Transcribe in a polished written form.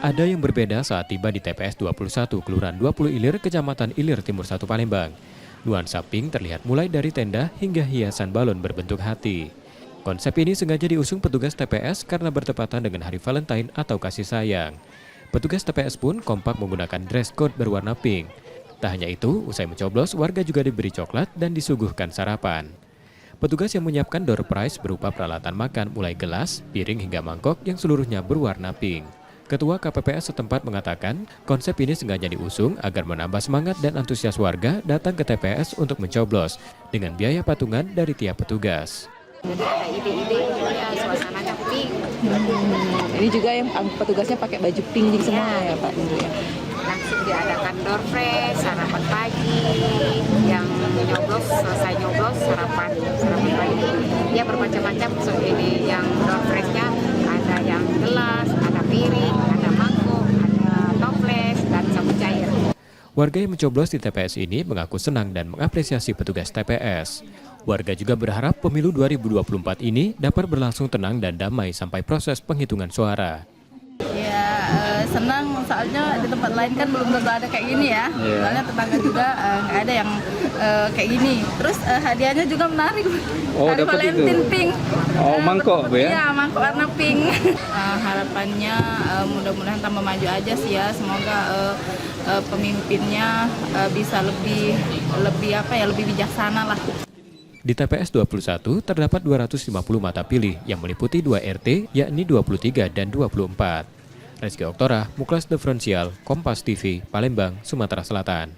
Ada yang berbeda saat tiba di TPS 21 Kelurahan 20 Ilir, Kecamatan Ilir Timur 1 Palembang. Nuansa pink terlihat mulai dari tenda hingga hiasan balon berbentuk hati. Konsep ini sengaja diusung petugas TPS karena bertepatan dengan Hari Valentine atau kasih sayang. Petugas TPS pun kompak menggunakan dress code berwarna pink. Tak hanya itu, usai mencoblos, warga juga diberi coklat dan disuguhkan sarapan. Petugas yang menyiapkan door prize berupa peralatan makan mulai gelas, piring hingga mangkok yang seluruhnya berwarna pink. Ketua KPPS setempat mengatakan konsep ini sengaja diusung agar menambah semangat dan antusias warga datang ke TPS untuk mencoblos dengan biaya patungan dari tiap petugas. Jadi ada ide-ide ya, suasananya pink. Ini juga yang petugasnya pakai baju pink semua ya Pak? Langsung diadakan door prize, sarapan pagi, yang nyoblos, selesai nyoblos, sarapan pagi. Ya bermacam-macam, so ini yang door prize-nya ada yang gelas, ada piring, ada mangkok, ada toples, dan sabun cair. Warga yang mencoblos di TPS ini mengaku senang dan mengapresiasi petugas TPS. Warga juga berharap pemilu 2024 ini dapat berlangsung tenang dan damai sampai proses penghitungan suara. Ya senang, soalnya di tempat lain kan belum tentu ada kayak gini ya. Soalnya tetangga juga nggak ada yang kayak gini. Terus hadiahnya juga menarik. Oh, Hari dapat Valentine itu. pink. Oh, mangkok Bu ya? Iya, mangkok warna pink. Harapannya mudah-mudahan tambah maju aja sih ya. Semoga pemimpinnya bisa lebih bijaksana lah. Di TPS 21 terdapat 250 mata pilih yang meliputi 2 RT yakni 23 dan 24. Rizky Oktora, Muklas Diferensial, Kompas TV, Palembang, Sumatera Selatan.